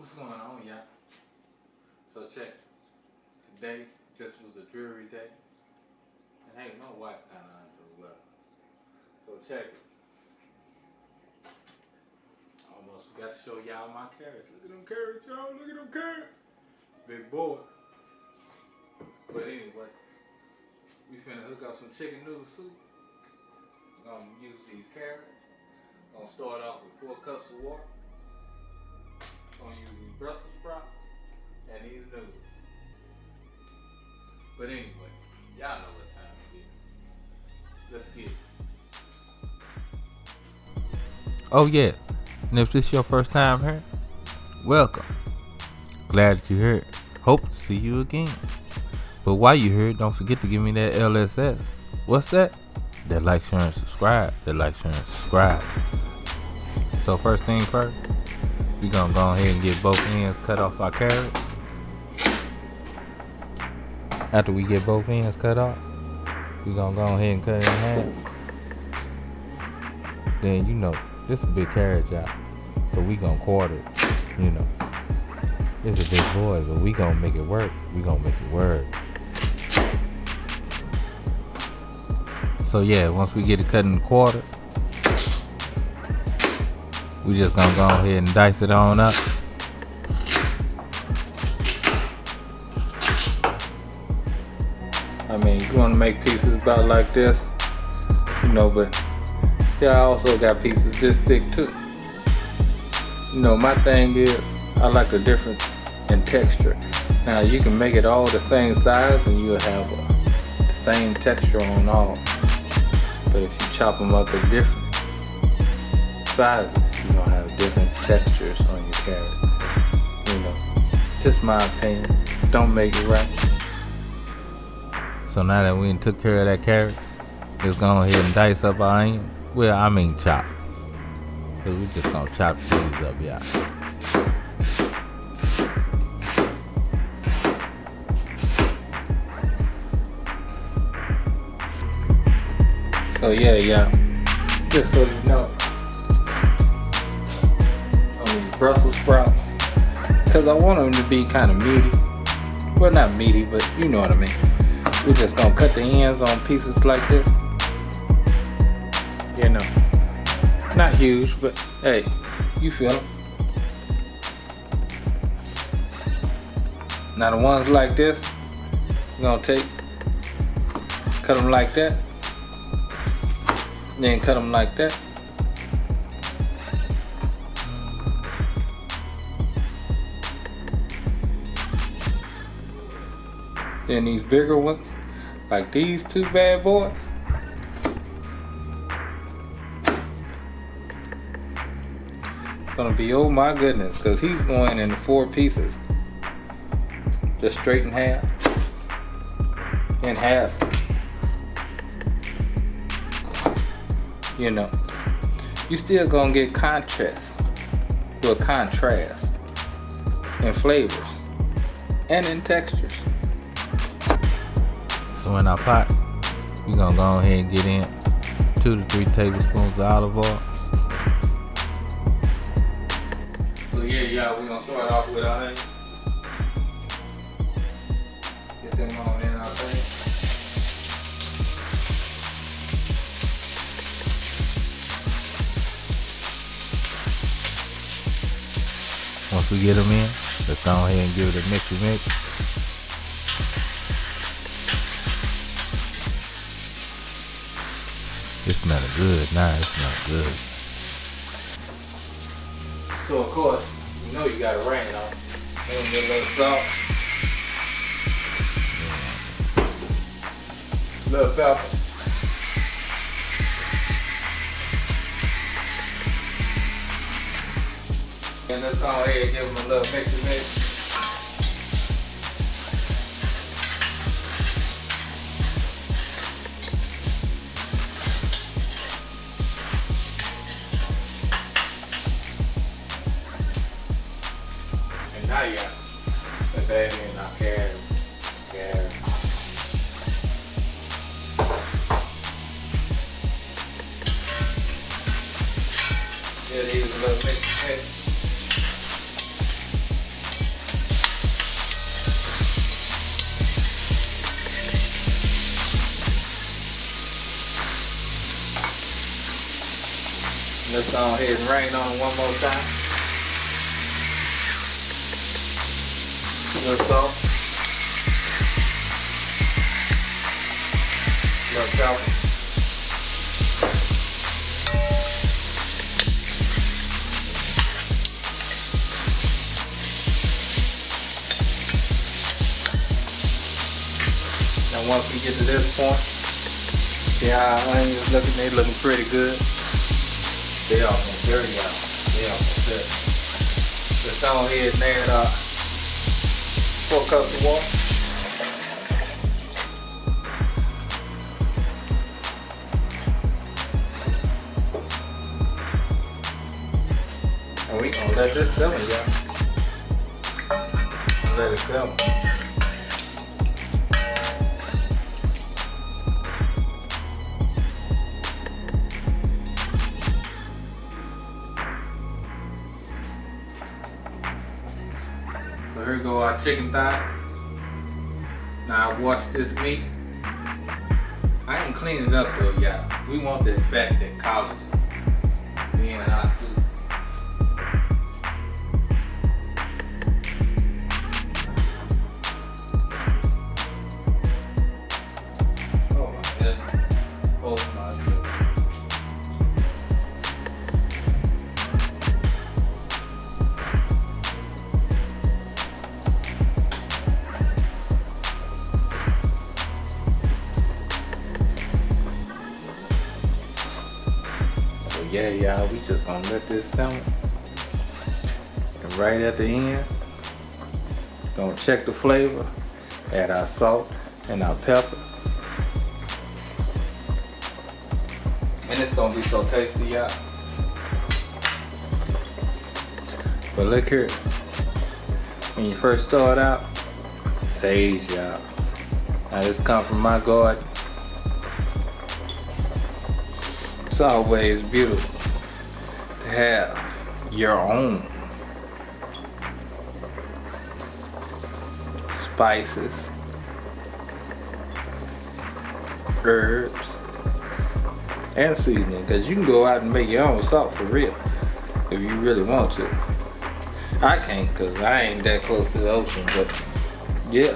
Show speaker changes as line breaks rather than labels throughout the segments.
What's going on, y'all? So check. Today just was a dreary day. And hey, my wife kinda under the weather. So check it. Almost forgot to show y'all my carrots. Look at them carrots, y'all. Look at them carrots. Big boy. But anyway, we finna hook up some chicken noodle soup. We're gonna use these carrots. Gonna start off with 4 cups of water. Gonna use these Brussels sprouts and these noodles. But anyway, y'all know what time it is. Let's get it.
Oh yeah, and if this is your first time here, welcome. Glad that you're here. Hope to see you again. But while you're here, don't forget to give me that LSS. What's that? That like, share, and subscribe. That like, share, and subscribe. So first thing first, we gonna go ahead and get both ends cut off our carrot. After we get both ends cut off, we gonna go ahead and cut it in half. Then you know, this is a big carrot, y'all. So we gonna quarter it, you know. It's a big boy, but we gonna make it work. We gonna make it work. So yeah, once we get it cut in quarters, we just gonna go ahead and dice it on up.
I mean, you want to make pieces about like this, you know, but see, I also got pieces this thick too. You know, my thing is, I like the difference in texture. Now, you can make it all the same size and you'll have the same texture on all. But if you chop them up at different sizes, you're going to have different textures on your carrots. You know, just my opinion. Don't make it right.
So now that we took care of that carrot, let's go ahead and dice up our onion. Well, I mean chop. Cause we just gonna chop these up, y'all.
So yeah, just so you know, I mean Brussels sprouts, cause I want them to be kind of meaty. Well, not meaty, but you know what I mean. We're just gonna cut the ends on pieces like this. You know, not huge, but hey, you feel them. Now the ones like this, we're gonna cut them like that, then cut them like that. Then these bigger ones, like these 2 bad boys, gonna be, oh my goodness, cause he's going into 4 pieces. Just straight in half. You know, you still gonna get contrast in flavors and in textures.
So in our pot, we gonna go ahead and get in 2 to 3 tablespoons of olive oil.
So yeah, y'all, we're gonna start off with our onions. Get them on in our thing.
Once we get them in, let's go ahead and give it a mixy mix. It's smelling good. Nah, it smells good.
So of course, you know you gotta rain on. Then get a little salt, a little pepper, and let's go ahead and give them a little mixy mix. Now you got the baby in our carrot. Yeah, these a little mix. go ahead and rain on it one more time. Little salt. Little pepper. And once we get to this point, see how our onions looking? They looking pretty good. They almost there, y'all. They almost there. Just go ahead and add 4 cups of water. And we gonna let this simmer, y'all. Let it simmer. So here go our chicken thigh. Now I washed this meat. I ain't cleaned it up though, y'all. We want that fat, that collagen being in our soup. Oh my goodness. Oh my goodness. Yeah, y'all, we just gonna let this simmer. And right at the end, gonna check the flavor, add our salt and our pepper. And it's gonna be so tasty, y'all. But look here, when you first start out, sage, y'all. Now this comes from my garden. It's always beautiful to have your own spices, herbs, and seasoning, because you can go out and make your own salt for real if you really want to. I can't because I ain't that close to the ocean, but yeah,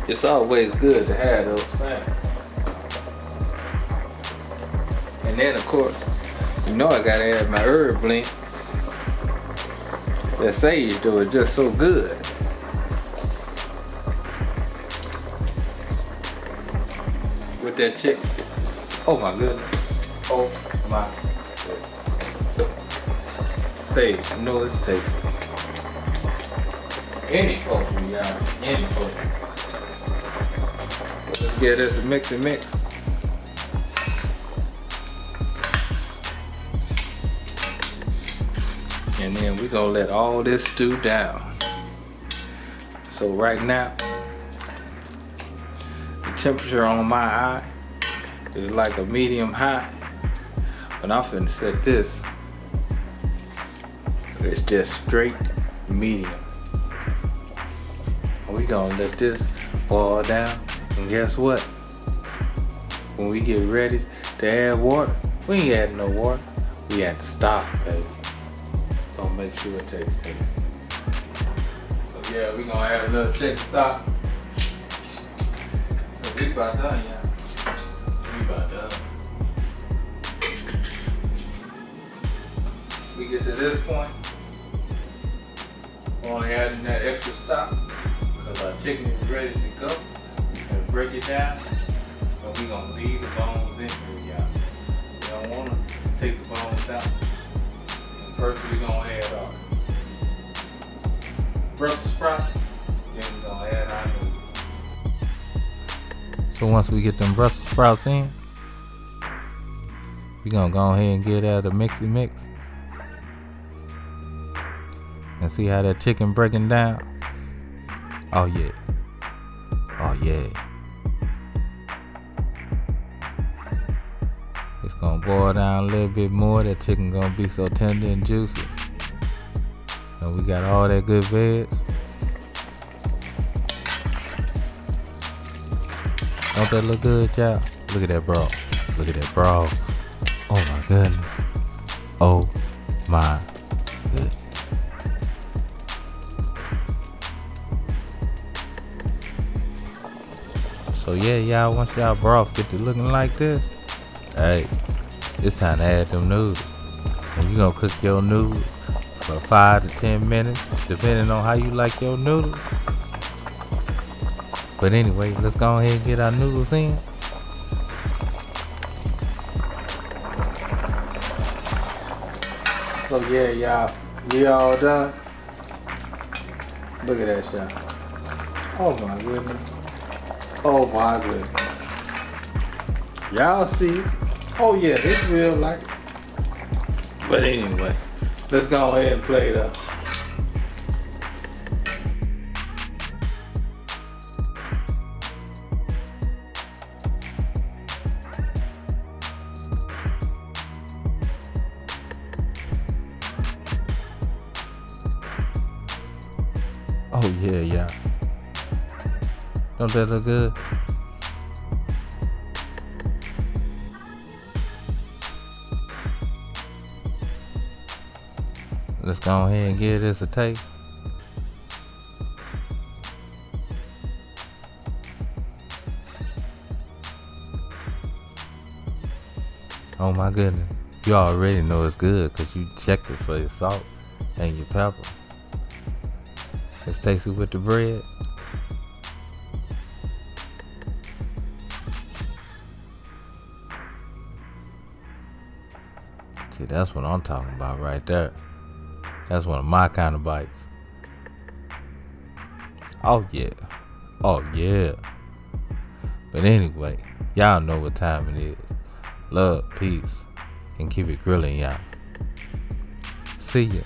it's always good to have those things. And then of course, you know I gotta add my herb blend. That sage though is just so good. With that chicken. Oh my goodness. Oh my goodness. Sage, you know it's tasty. Any poultry, y'all. Any poultry. Let's get this a mix and mix. And then we're gonna let all this stew down. So right now, the temperature on my eye is like a medium high. But I'm finna set this. It's just straight medium. And we gonna let this boil down. And guess what? When we get ready to add water, we ain't adding no water. We had to stop, baby. Gonna make sure it tastes tasty. So yeah, we gonna add a little chicken stock. We about done, y'all. We about done. We get to this point, we're only adding that extra stock because our chicken is ready to go. We're gonna break it down, and we gonna leave the bones in here, y'all. We don't wanna take the bones out. First we're gonna add our Brussels sprouts, then we're gonna add our noodles.
So once we get them Brussels sprouts in, we gonna go ahead and get out a mixy mix and see how that chicken breaking down. Oh yeah. Oh yeah. It's gonna boil down a little bit more. That chicken gonna be so tender and juicy. And we got all that good veg. Don't that look good, y'all? Look at that broth. Look at that broth. Oh my goodness. Oh my goodness. So yeah, y'all, once y'all broth get to looking like this, hey, it's time to add them noodles. And you gonna cook your noodles for 5 to 10 minutes, depending on how you like your noodles. But anyway, let's go ahead and get our noodles in.
So yeah, y'all, we all done. Look at that, y'all. Oh my goodness. Oh my goodness. Y'all see? Oh yeah, this real like it. But anyway, let's go ahead and play it up.
Oh yeah, yeah. Don't that look good? Let's go ahead and give this a taste. Oh my goodness. You already know it's good because you checked it for your salt and your pepper. Let's taste it with the bread. See, that's what I'm talking about right there. That's one of my kind of bites. Oh yeah. Oh yeah. But anyway, y'all know what time it is. Love, peace, and keep it grilling, y'all. See ya.